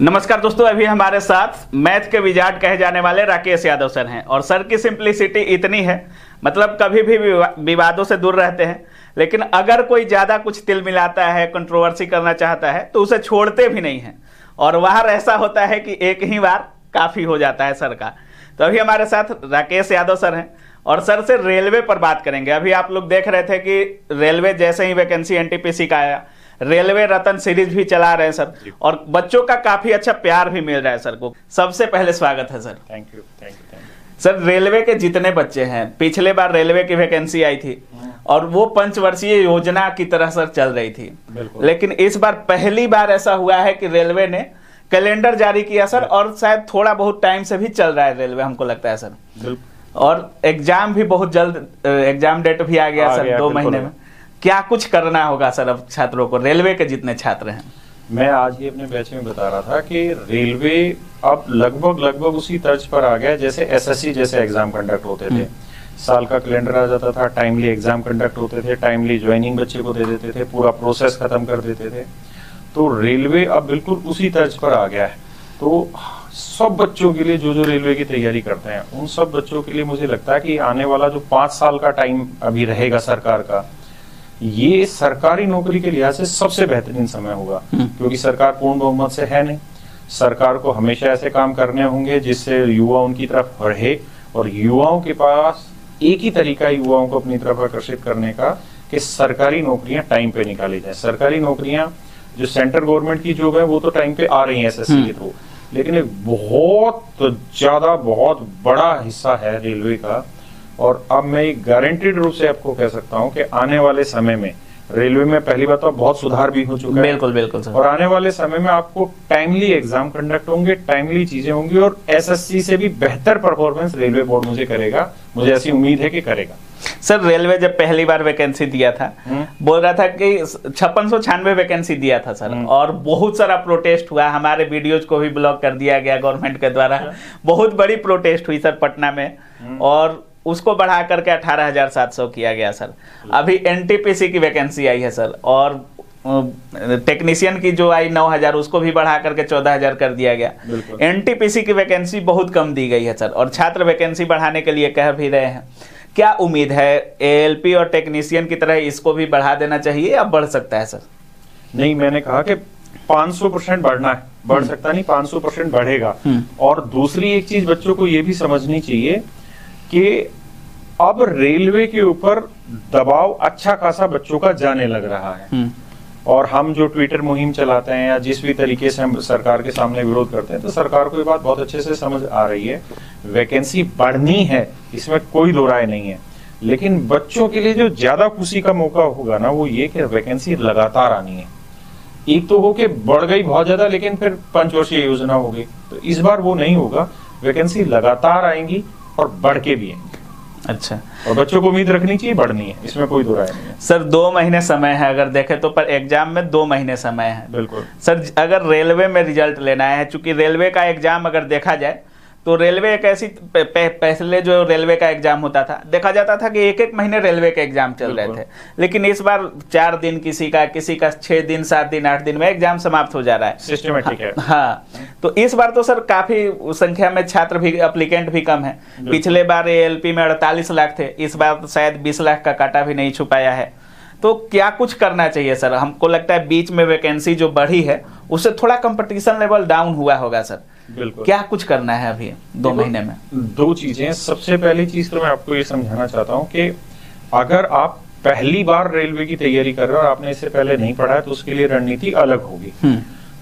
नमस्कार दोस्तों, अभी हमारे साथ मैथ के विजार्ड कहे जाने वाले राकेश यादव सर हैं और सर की सिंप्लिसिटी इतनी है, मतलब कभी भी विवादों से दूर रहते हैं, लेकिन अगर कोई ज़्यादा कुछ तिल मिलाता है, कंट्रोवर्सी करना चाहता है तो उसे छोड़ते भी नहीं हैं। और वहाँ ऐसा होता है कि एक ही बार काफ़ी हो जाता है सर का। तो अभी हमारे साथ राकेश यादव सर हैं और सर से रेलवे पर बात करेंगे। अभी आप लोग देख रहे थे कि रेलवे जैसे ही वैकेंसी एनटीपीसी का आया, रेलवे रतन सीरीज भी चला रहे हैं सर, और बच्चों का काफी अच्छा प्यार भी मिल रहा है सर को। सबसे पहले स्वागत है sir. Thank you sir, railway के जितने बच्चे हैं, पिछले बार रेलवे की वैकेंसी आई थी और वो पंचवर्षीय योजना की तरह सर चल रही थी, लेकिन इस बार पहली बार ऐसा हुआ है कि रेलवे ने कैलेंडर जारी किया सर, और शायद थोड़ा बहुत टाइम से भी चल रहा है रेलवे, हमको लगता है सर। और एग्जाम भी बहुत जल्द, एग्जाम डेट भी आ गया सर 2 महीने में। क्या कुछ करना होगा सर अब छात्रों को, रेलवे के जितने छात्र हैं? मैं आज ही अपने बैच में बता रहा था कि रेलवे अब लगभग उसी तर्ज पर आ गया जैसे एसएससी जैसे एग्जाम कंडक्ट होते थे। साल का कैलेंडर आ जाता था, टाइमली एग्जाम कंडक्ट होते थे, टाइमली ज्वाइनिंग बच्चे को दे देते थे, पूरा प्रोसेस खत्म कर देते थे। तो रेलवे अब बिल्कुल उसी तर्ज पर आ गया है। तो सब बच्चों के लिए जो रेलवे की तैयारी करते हैं, उन सब बच्चों के लिए मुझे लगता है कि आने वाला जो 5 साल का टाइम अभी रहेगा सरकार का, ये सरकारी नौकरी के लिहाज से सबसे बेहतरीन समय होगा। क्योंकि सरकार पूर्ण बहुमत से है नहीं, सरकार को हमेशा ऐसे काम करने होंगे जिससे युवा उनकी तरफ बढ़े, और युवाओं के पास एक ही तरीका है युवाओं को अपनी तरफ आकर्षित करने का कि सरकारी नौकरियां टाइम पे निकाली जाए। सरकारी नौकरियां जो सेंट्रल गवर्नमेंट की जॉब है वो तो टाइम पे आ रही है एसएससी के थ्रू, लेकिन एक बहुत बड़ा हिस्सा है रेलवे का। और अब मैं एक गारंटीड रूप से आपको कह सकता हूं कि आने वाले समय में रेलवे में पहली बात तो बहुत सुधार भी हो चुका है। बिल्कुल सर। और आने वाले समय में आपको टाइमली एग्जाम कंडक्ट होंगे, टाइमली चीजें होंगी, और एसएससी से भी बेहतर परफॉर्मेंस रेलवे बोर्ड मुझे करेगा, मुझे ऐसी उम्मीद है कि करेगा। सर, रेलवे जब पहली बार वैकेंसी दिया था, बोल रहा था कि 5696 वैकेंसी दिया था सर, और बहुत सारा प्रोटेस्ट हुआ, हमारे वीडियोज को भी ब्लॉक कर दिया गया गवर्नमेंट के द्वारा। बहुत बड़ी प्रोटेस्ट हुई सर पटना में, और उसको बढ़ा करके 18,700 किया गया सर। अभी एनटीपीसी की वैकेंसी आई है सर, और टेक्नीशियन की जो आई 9,000, उसको भी बढ़ा करके 14,000 कर दिया गया। एनटीपीसी की वैकेंसी बहुत कम दी गई है सर, और छात्र वैकेंसी बढ़ाने के लिए कह भी रहे हैं। क्या उम्मीद है, एएलपी और टेक्नीशियन की तरह इसको भी बढ़ा देना चाहिए या बढ़ सकता है सर? नहीं, मैंने कहा कि 500% बढ़ना है, बढ़ सकता नहीं, 500% बढ़ेगा। और दूसरी एक चीज बच्चों को ये भी समझनी चाहिए कि अब रेलवे के ऊपर दबाव अच्छा खासा बच्चों का जाने लग रहा है। और हम जो ट्विटर मुहिम चलाते हैं या जिस भी तरीके से हम सरकार के सामने विरोध करते हैं, तो सरकार को ये बात बहुत अच्छे से समझ आ रही है, वैकेंसी बढ़नी है, इसमें कोई दो राय नहीं है। लेकिन बच्चों के लिए जो ज्यादा खुशी का मौका होगा ना, वो ये कि वैकेंसी लगातार आनी है। एक तो हो कि बढ़ गई बहुत ज्यादा, लेकिन फिर पंचवर्षीय योजना होगी, तो इस बार वो नहीं होगा। वैकेंसी लगातार आएंगी और बढ़ के भी आएंगी। अच्छा, और बच्चों को उम्मीद रखनी चाहिए, बढ़नी है, इसमें कोई दो राय नहीं है। सर, 2 महीने समय है अगर देखें तो, पर एग्जाम में 2 महीने समय है। बिल्कुल सर, अगर रेलवे में रिजल्ट लेना है, चूंकि रेलवे का एग्जाम अगर देखा जाए तो रेलवे एक ऐसी पहले जो रेलवे का एग्जाम होता था, देखा जाता था कि 1-1 महीने रेलवे के एग्जाम चल रहे थे, लेकिन इस बार 4 दिन किसी का 6 दिन, 7 दिन, 8 दिन में एग्जाम समाप्त हो जा रहा है। सिस्टमेटिक है। हाँ, तो इस बार तो सर काफी संख्या में छात्र भी, एप्लीकेंट भी कम है। पिछले बार एएलपी में 48 लाख थे, इस बार शायद 20 लाख का काटा भी नहीं छुपाया है। तो क्या कुछ करना चाहिए सर? हमको लगता है बीच में वैकेंसी जो बढ़ी है उससे थोड़ा कंपटीशन लेवल डाउन हुआ होगा सर। बिल्कुल। क्या कुछ करना है अभी 2 महीने में? 2 चीजें। सबसे पहली चीज तो मैं आपको ये समझाना चाहता हूँ कि अगर आप पहली बार रेलवे की तैयारी कर रहे हो और आपने इससे पहले नहीं पढ़ा है, तो उसके लिए रणनीति अलग होगी।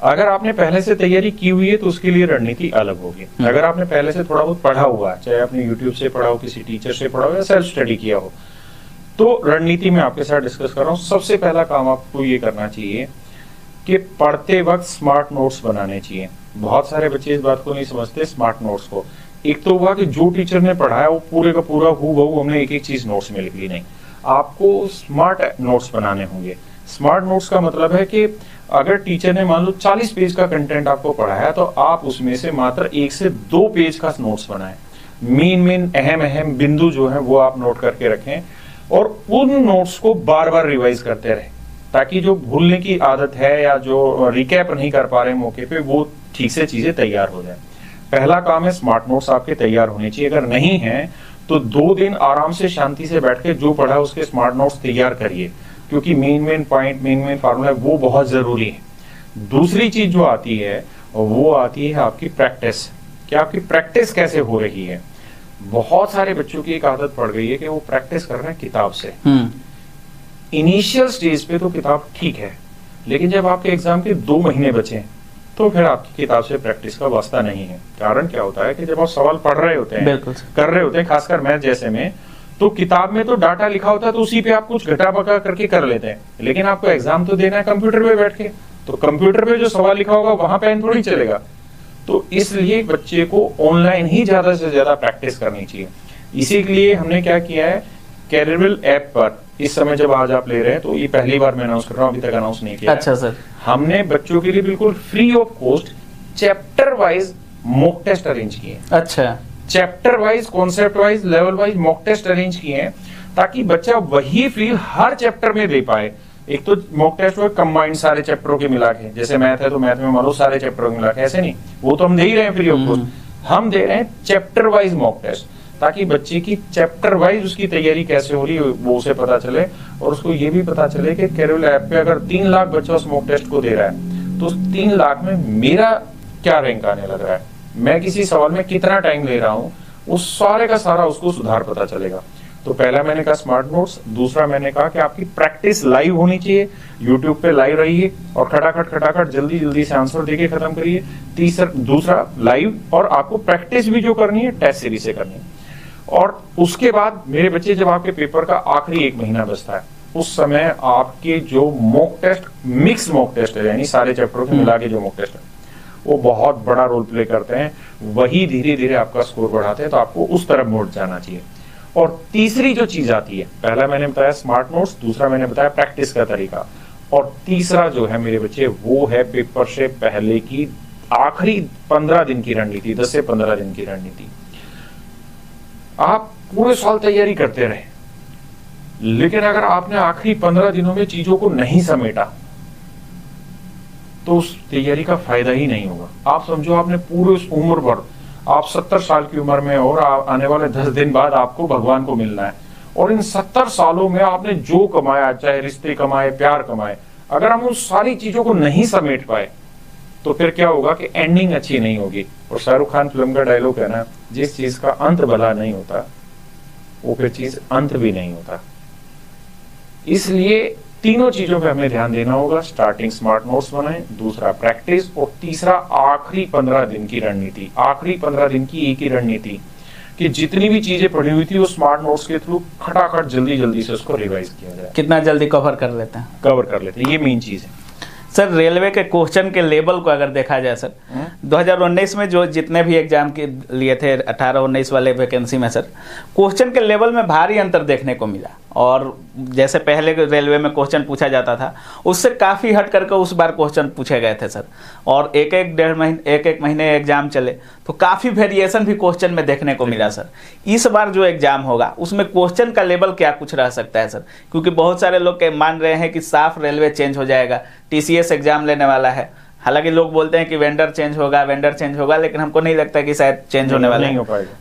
अगर आपने पहले से तैयारी की हुई है तो उसके लिए रणनीति अलग होगी। अगर आपने पहले से थोड़ा बहुत पढ़ा हुआ है, चाहे आपने यूट्यूब से पढ़ा हो, किसी टीचर से पढ़ा हो, या सेल्फ स्टडी किया हो, तो रणनीति में आपके साथ डिस्कस कर रहा हूँ। सबसे पहला काम आपको ये करना चाहिए कि पढ़ते वक्त स्मार्ट नोट्स बनाने चाहिए। बहुत सारे बच्चे इस बात को नहीं समझते, स्मार्ट नोट्स को। एक तो हुआ कि जो टीचर ने पढ़ाया वो पूरे का पूरा हूबहू हमने एक चीज नोट्स में लिख ली, नहीं, आपको स्मार्ट नोट्स बनाने होंगे। स्मार्ट नोट्स का मतलब है कि अगर टीचर ने मान लो 40 पेज का कंटेंट आपको पढ़ाया, तो आप उसमें से मात्र 1 से 2 पेज का नोट्स बनाएं। मेन अहम बिंदु जो है वो आप नोट करके रखें, और उन नोट्स को बार बार रिवाइज करते रहें। ताकि जो भूलने की आदत है या जो रिकैप नहीं कर पा रहे मौके पे, वो ठीक से चीजें तैयार हो जाए। पहला काम है स्मार्ट नोट्स आपके तैयार होने चाहिए। अगर नहीं है तो 2 दिन आराम से शांति से बैठ के जो पढ़ा उसके स्मार्ट नोट्स तैयार करिए, क्योंकि मेन पॉइंट, मेन फार्मूला वो बहुत जरूरी है। दूसरी चीज जो आती है वो आती है आपकी प्रैक्टिस, कि आपकी प्रैक्टिस कैसे हो रही है। बहुत सारे बच्चों की एक आदत पड़ गई है कि वो प्रैक्टिस कर रहे हैं किताब से। इनिशियल स्टेज पे तो किताब ठीक है, लेकिन जब आपके एग्जाम के 2 महीने बचे तो फिर आपकी किताब से प्रैक्टिस का वास्ता नहीं है। कारण क्या होता है कि जब आप सवाल पढ़ रहे होते हैं, कर रहे होते हैं, खासकर मैथ जैसे में, तो किताब में तो डाटा लिखा होता है, तो उसी पे आप कुछ घटा बका करके कर लेते हैं। लेकिन आपको एग्जाम तो देना है कंप्यूटर पे बैठ के, तो कंप्यूटर पे जो सवाल लिखा होगा वहां पेन थोड़ी चलेगा। तो इसलिए बच्चे को ऑनलाइन ही ज्यादा से ज्यादा प्रैक्टिस करनी चाहिए। इसीलिए हमने क्या किया है, कैरियरबिल ऐप पर इस समय जब आज आप ले रहे हैं, तो ये पहली बार मैं अनाउंस कर रहा हूँ, अभी तक अनाउंस नहीं किया। अच्छा सर, हमने बच्चों के लिए बिल्कुल free of cost chapter wise mock test arrange किए। अच्छा, chapter wise, concept wise, level wise mock test arrange किए हैं, ताकि बच्चा वही फील हर चैप्टर में दे पाए। एक तो मॉक टेस्ट हुआ कंबाइंड सारे चैप्टरों के मिला के, जैसे मैथ है तो मैथ में मान लो सारे चैप्टरों के मिला के, ऐसे नहीं, वो तो हम दे ही रहे हैं फ्री ऑफ कॉस्ट। हम दे रहे हैं चैप्टर वाइज मॉक टेस्ट, ताकि बच्चे की चैप्टर वाइज उसकी तैयारी कैसे हो रही है वो उसे पता चले, और उसको ये भी पता चले कि कैरियर ऐप पे अगर 3 लाख बच्चा उस मॉक टेस्ट को दे रहा है, तो उस 3 लाख में मेरा क्या रैंक आने लग रहा है, मैं किसी सवाल में कितना टाइम ले रहा हूँ, उस सारे का सारा उसको सुधार पता चलेगा। तो पहला मैंने कहा स्मार्ट नोट्स, दूसरा मैंने कहा कि आपकी प्रैक्टिस लाइव होनी चाहिए, यूट्यूब पे लाइव रहिए और खटाखट जल्दी जल्दी से आंसर देके खत्म करिए। दूसरा लाइव, और आपको प्रैक्टिस भी जो करनी है टेस्ट सीरीज से करनी है। और उसके बाद मेरे बच्चे, जब आपके पेपर का आखिरी 1 महीना बचता है, उस समय आपके जो mock test, mix mock test है, यानी सारे चैप्टरों के मिला के जो मॉक टेस्ट है, वो बहुत बड़ा रोल प्ले करते हैं, वही धीरे धीरे आपका स्कोर बढ़ाते हैं। तो आपको उस तरफ मोड़ जाना चाहिए। और तीसरी जो चीज आती है, पहला मैंने बताया स्मार्ट नोट्स, दूसरा मैंने बताया प्रैक्टिस का तरीका, और तीसरा जो है मेरे बच्चे वो है पेपर से पहले की आखिरी 15 दिन की रणनीति, 10 से 15 दिन की रणनीति। आप पूरे साल तैयारी करते रहे, लेकिन अगर आपने आखिरी 15 दिनों में चीजों को नहीं समेटा, तो उस तैयारी का फायदा ही नहीं होगा। आप समझो आपने पूरे उस उम्र भर, आप 70 साल की उम्र में, और आने वाले 10 दिन बाद आपको भगवान को मिलना है, और इन 70 सालों में आपने जो कमाया, चाहे रिश्ते कमाए, प्यार कमाए, अगर हम उन सारी चीजों को नहीं समेट पाए, तो फिर क्या होगा कि एंडिंग अच्छी नहीं होगी। और शाहरुख खान फिल्म का डायलॉग है ना, जिस चीज का अंत भला नहीं होता वो फिर चीज अंत भी नहीं होता। इसलिए तीनों चीजों पे हमें ध्यान देना होगा। स्टार्टिंग स्मार्ट नोट्स बनाएं, दूसरा प्रैक्टिस, और तीसरा आखिरी 15 दिन की रणनीति। आखिरी 15 दिन की एक ही रणनीति कि जितनी भी चीजें पढ़ी हुई थी वो स्मार्ट नोट्स के थ्रू खटाखट जल्दी जल्दी से उसको रिवाइज किया जाए। कितना जल्दी कवर कर लेते हैं? कवर कर लेते हैं, ये मेन चीज है। सर, रेलवे के क्वेश्चन के लेवल को अगर देखा जाए सर, 2019 में जो जितने भी एग्जाम के लिए थे 18-19 वाले वैकेंसी में सर, क्वेश्चन के लेवल में भारी अंतर देखने को मिला। और जैसे पहले रेलवे में क्वेश्चन पूछा जाता था, उससे काफ़ी हट करके उस बार क्वेश्चन पूछे गए थे सर। और एक महीने एग्जाम चले तो काफ़ी वेरिएशन भी क्वेश्चन में देखने को मिला सर। इस बार जो एग्जाम होगा उसमें क्वेश्चन का लेवल क्या कुछ रह सकता है सर? क्योंकि बहुत सारे लोग मान रहे हैं कि साफ रेलवे चेंज हो जाएगा, TCS एग्जाम लेने वाला है। हालांकि लोग बोलते हैं कि वेंडर चेंज होगा, लेकिन हमको नहीं लगता कि शायद चेंज होने वाला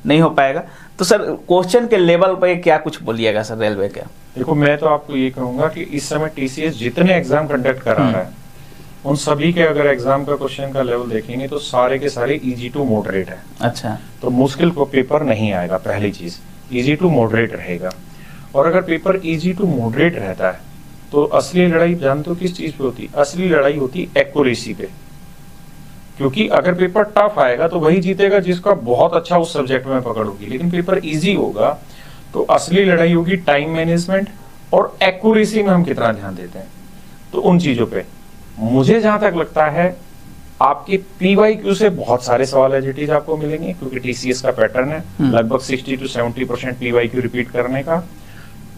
नहीं हो पाएगा। तो सर, क्वेश्चन के लेवल पे क्या कुछ बोलिएगा सर रेलवे का? देखो, मैं तो आपको ये कहूंगा कि इस समय TCS जितने एग्जाम कंडक्ट करा रहा है, उन सभी के अगर एग्जाम का क्वेश्चन का लेवल देखेंगे तो सारे के सारे इजी टू मॉडरेट है। अच्छा, तो मुश्किल को पेपर नहीं आएगा। पहली चीज, इजी टू मॉडरेट रहेगा। और अगर पेपर इजी टू मॉडरेट रहता है तो असली लड़ाई जानते हो किस चीज पे होती? असली लड़ाई होती एक्यूरेसी पे। क्योंकि अगर पेपर टफ आएगा तो वही जीतेगा जिसका बहुत अच्छा उस सब्जेक्ट में पकड़ होगी, लेकिन पेपर इजी होगा तो असली लड़ाई होगी टाइम मैनेजमेंट और एक्यूरेसी में हम कितना ध्यान देते हैं। तो उन चीजों पे मुझे जहां तक लगता है आपके PYQ से बहुत सारे सवाल एजिटीज आपको मिलेंगे, क्योंकि TCS का पैटर्न है लगभग 60 to 70% PYQ रिपीट करने का।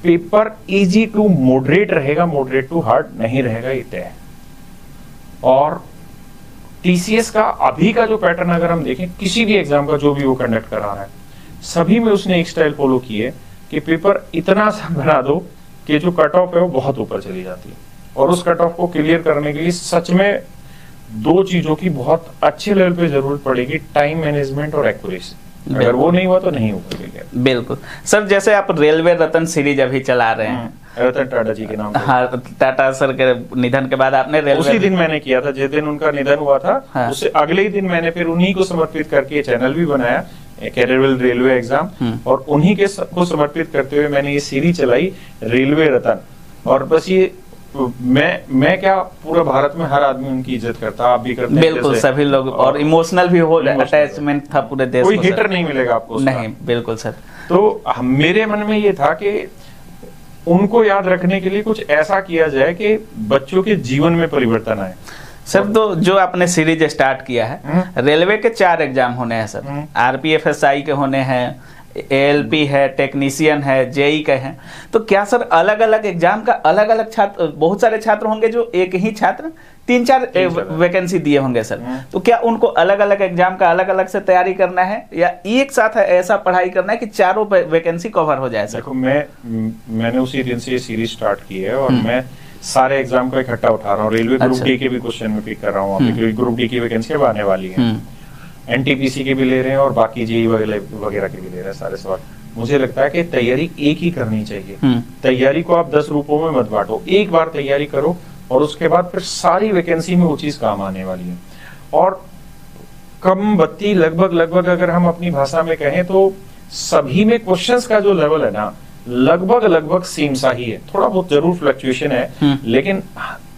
पेपर इजी टू मॉडरेट रहेगा, मॉडरेट टू हार्ड नहीं रहेगा, ये तय है। और TCS का अभी का जो पैटर्न अगर हम देखें, किसी भी एग्जाम का जो भी वो कंडक्ट करा रहा है, सभी में उसने एक स्टाइल फॉलो की है कि पेपर इतना सा बना दो कि जो कट ऑफ है वो बहुत ऊपर चली जाती है। और उस कट ऑफ को क्लियर करने के लिए सच में दो चीजों की बहुत अच्छे लेवल पे जरूरत पड़ेगी, टाइम मैनेजमेंट और एक्यूरेसी। अगर वो नहीं हुआ तो नहीं होगा क्लियर। बिल्कुल सर, जैसे आप रेलवे रतन सीरीज अभी चला रहे हैं, रतन टाटा जी के नाम। हाँ, टाटा सर के निधन के बाद आपने रेलवे, उसी दिन मैंने किया था जिस दिन उनका निधन हुआ था। हाँ। उससे अगले ही दिन मैंने फिर उन्हीं को समर्पित करके चैनल भी बनाया, कैरियर रेलवे एग्जाम, और उन्हीं के को समर्पित करते हुए मैंने ये सीरीज चलाई रेलवे रतन। और बस ये मैं क्या, पूरा भारत में हर आदमी उनकी इज्जत करता, आप भी करते हैं। बिल्कुल सभी लोग, और इमोशनल भी हो, अटैचमेंट था पूरे देश कोई को। हेटर नहीं मिलेगा आपको उसका। नहीं, बिल्कुल सर। तो मेरे मन में ये था कि उनको याद रखने के लिए कुछ ऐसा किया जाए कि बच्चों के जीवन में परिवर्तन आए। सर, तो जो आपने सीरीज स्टार्ट किया है, रेलवे के 4 एग्जाम होने हैं सर, आरपीएफएसआई के होने हैं, एएलपी है, टेक्नीशियन है, जेई के हैं। तो क्या सर अलग अलग एग्जाम का अलग अलग छात्र, बहुत सारे छात्र होंगे जो एक ही छात्र 3-4 वैकेंसी दिए होंगे सर, तो क्या उनको अलग अलग एग्जाम का अलग अलग से तैयारी करना है, या एक साथ ऐसा पढ़ाई करना है कि चारों वैकेंसी कवर हो जाए सर? देखो, मैंने उसी दिन से ये सीरीज स्टार्ट की है, और मैं सारे एग्जाम को इकट्ठा उठा रहा हूँ। रेलवे ग्रुप डी के भी क्वेश्चन में पिक कर रहा हूँ, क्योंकि ग्रुप डी की वैकेंसी अब आने वाली है। एनटीपीसी के भी ले रहे हैं और बाकी जेई वगैरह के भी ले रहे हैं सारे सवाल। मुझे लगता है कि तैयारी एक ही करनी चाहिए। तैयारी को आप 10 रूपों में मत बांटो, एक बार तैयारी करो और उसके बाद फिर सारी वैकेंसी में वो चीज काम आने वाली है। और कम बत्ती लगभग अगर हम अपनी भाषा में कहें तो सभी में क्वेश्चंस का जो लेवल है ना, लगभग सेम सा ही है। थोड़ा बहुत जरूर फ्लक्चुएशन है, लेकिन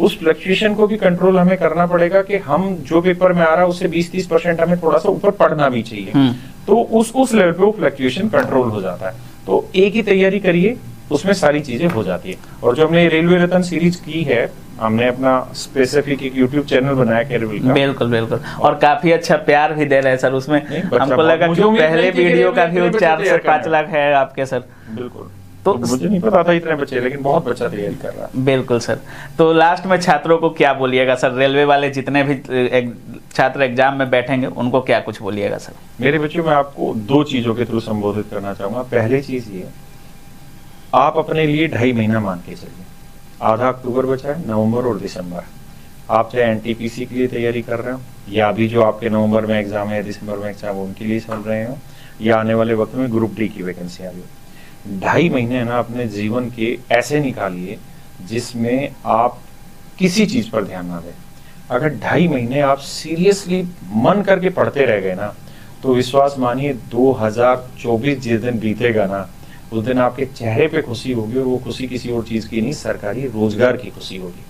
उस फ्लक्चुएशन को भी कंट्रोल हमें करना पड़ेगा कि हम जो पेपर में आ रहा है उससे 20-30% हमें थोड़ा सा ऊपर पढ़ना भी चाहिए। तो उस लेवल पे वो फ्लक्चुएशन कंट्रोल हो जाता है। तो एक ही तैयारी करिए, उसमें सारी चीजें हो जाती है। और जो हमने रेलवे रतन सीरीज की है, हमने अपना स्पेसिफिक एक यूट्यूब चैनल बनाया कैरियर का। बिल्कुल, और काफी अच्छा प्यार भी दे रहे हैं सर उसमें। हमको लगा कि पहले वीडियो का व्यू 4 से 5 लाख है आपके सर। बिल्कुल, तो मुझे नहीं पता था इतने बच्चे, लेकिन बहुत बच्चा तैयारी कर रहा है। बिल्कुल सर। तो लास्ट में छात्रों को क्या बोलिएगा सर, रेलवे वाले जितने भी छात्र एग्जाम में बैठेंगे उनको क्या कुछ बोलिएगा सर? मेरे बच्चों, मैं आपको 2 चीजों के थ्रू संबोधित करना चाहूंगा। पहली चीज ये, आप अपने लिए 2.5 महीना मान के चलिए। आधा अक्टूबर बचा है, नवंबर और दिसंबर। आप चाहे एनटीपीसी के लिए तैयारी कर रहे हो, या अभी जो आपके नवंबर में एग्जाम है, दिसंबर में एग्जाम उनके लिए चल रहे हो, या आने वाले वक्त में ग्रुप डी की वैकेंसी आ रही हो, 2.5 महीने है ना अपने जीवन के ऐसे निकालिए जिसमें आप किसी चीज पर ध्यान ना दें। अगर 2.5 महीने आप सीरियसली मन करके पढ़ते रह गए ना, तो विश्वास मानिए 2024 जिस दिन बीतेगा ना, उस दिन आपके चेहरे पे खुशी होगी, और वो खुशी किसी और चीज की नहीं, सरकारी रोजगार की खुशी होगी।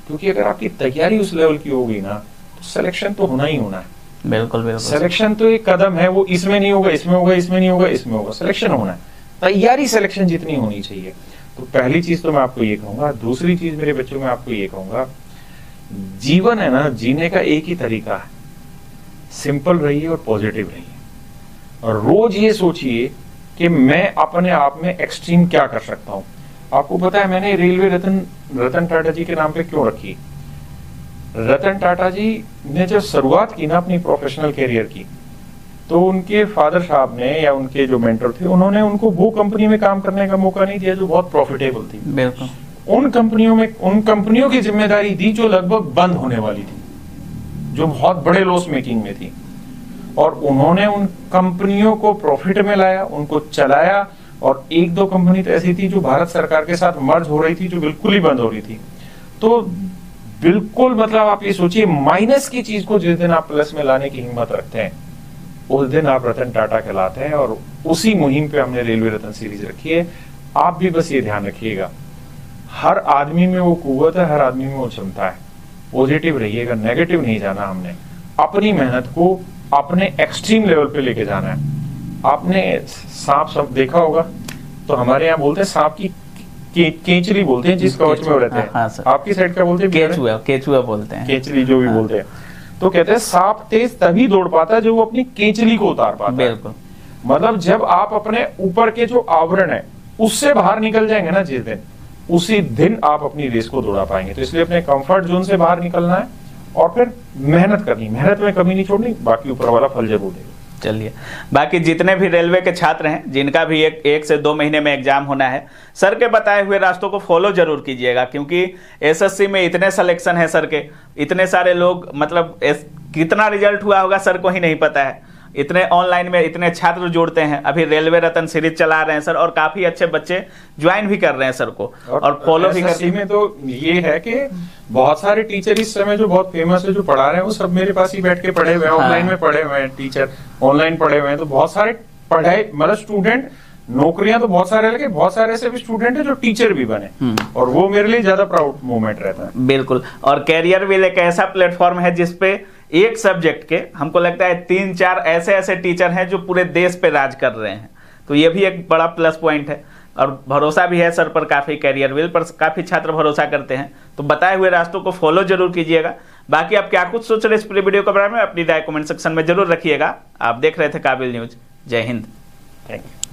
क्योंकि अगर आपकी तैयारी उस लेवल की होगी ना, तो सिलेक्शन तो होना ही होना है। बिल्कुल। सिलेक्शन तो एक कदम है, वो इसमें नहीं होगा, इसमें होगा, इसमें नहीं होगा, इसमें होगा, सिलेक्शन होना है। तैयारी सिलेक्शन जितनी होनी चाहिए। तो पहली चीज तो मैं आपको ये कहूंगा। दूसरी चीज मेरे बच्चों में आपको ये कहूंगा, जीवन है ना, जीने का एक ही तरीका है, सिंपल रहिए और पॉजिटिव रहिए, और रोज ये सोचिए कि मैं अपने आप में एक्सट्रीम क्या कर सकता हूं। आपको पता है मैंने रेलवे रतन टाटा जी के नाम पे क्यों रखी? रतन टाटा जी ने जब शुरुआत की ना अपनी प्रोफेशनल करियर की, तो उनके फादर साहब ने या उनके जो मेंटर थे, उन्होंने उनको वो कंपनी में काम करने का मौका नहीं दिया जो बहुत प्रॉफिटेबल थी। बिल्कुल। उन कंपनियों की जिम्मेदारी दी जो लगभग बंद होने वाली थी, जो बहुत बड़े लॉस मेकिंग में थी, और उन्होंने उन कंपनियों को प्रॉफिट में लाया, उनको चलाया। और 1-2 कंपनी तो ऐसी थी जो भारत सरकार के साथ मर्ज हो रही थी, जो बिल्कुल ही बंद हो रही थी। तो बिल्कुल मतलब आप ये सोचिए, माइनस की चीज को जिस दिन आप प्लस में लाने की हिम्मत रखते हैं, उस दिन आप रतन टाटा कहलाते हैं। और उसी मुहिम पे हमने रेलवे रतन सीरीज रखी है। आप भी बस ये ध्यान रखिएगा, हर आदमी में वो कुव्वत है, हर आदमी में वो क्षमता है। पॉजिटिव रहिएगा, नेगेटिव नहीं जाना हमने। अपनी मेहनत को अपने एक्सट्रीम लेवल पे लेके जाना है। आपने सांप सब देखा होगा, तो हमारे यहाँ बोलते हैं सांप की केचली बोलते हैं, जिस कवच में वो रहते हैं। हाँ, आपकी साइड क्या बोलते हैं? केचुआ बोलते हैं, केचली जो भी बोलते हैं। तो कहते हैं सांप तेज तभी दौड़ पाता है जो वो अपनी केचली को उतार पाता है। बिल्कुल। मतलब जब आप अपने ऊपर के जो आवरण है उससे बाहर निकल जाएंगे ना जिस दिन, उसी दिन आप अपनी रेस को दौड़ा पाएंगे। तो इसलिए अपने कंफर्ट जोन से बाहर निकलना है और फिर मेहनत करनी, मेहनत में कमी नहीं छोड़नी, बाकी ऊपर वाला फल जरूर देगा। चलिए, बाकी जितने भी रेलवे के छात्र हैं जिनका भी एक से 2 महीने में एग्जाम होना है, सर के बताए हुए रास्तों को फॉलो जरूर कीजिएगा, क्योंकि एसएससी में इतने सिलेक्शन है सर के, इतने सारे लोग, मतलब कितना रिजल्ट हुआ होगा सर को ही नहीं पता है। इतने ऑनलाइन में इतने छात्र जोड़ते हैं, अभी रेलवे रतन सीरीज चला रहे हैं सर, और काफी अच्छे बच्चे ज्वाइन भी कर रहे हैं सर को और फॉलो भी कर रहे हैं। में तो ये है कि बहुत सारे टीचर इस समय जो बहुत फेमस है, जो पढ़ा रहे हैं, वो सब मेरे पास ही बैठ के पढ़े हुए हैं, ऑनलाइन में पढ़े हुए हैं, टीचर ऑनलाइन पढ़े हुए हैं। तो बहुत सारे पढ़ाई, मतलब स्टूडेंट, नौकरियां तो बहुत सारे लगे, बहुत सारे ऐसे भी स्टूडेंट है जो टीचर भी बने, और वो मेरे लिए ज्यादा प्राउड मोमेंट रहता है। बिल्कुल, और कैरियर व्हील एक ऐसा प्लेटफॉर्म है जिसपे एक सब्जेक्ट के हमको लगता है 3-4 ऐसे टीचर हैं जो पूरे देश पे राज कर रहे हैं, तो ये भी एक बड़ा प्लस पॉइंट है। और भरोसा भी है सर पर काफी, कैरियर व्हील पर काफी छात्र भरोसा करते हैं। तो बताए हुए रास्तों को फॉलो जरूर कीजिएगा। बाकी आप क्या कुछ सोच रहे इस पूरे वीडियो के बारे में, अपनी राय कमेंट सेक्शन में जरूर रखिएगा। आप देख रहे थे काबिल न्यूज। जय हिंद। Thank you.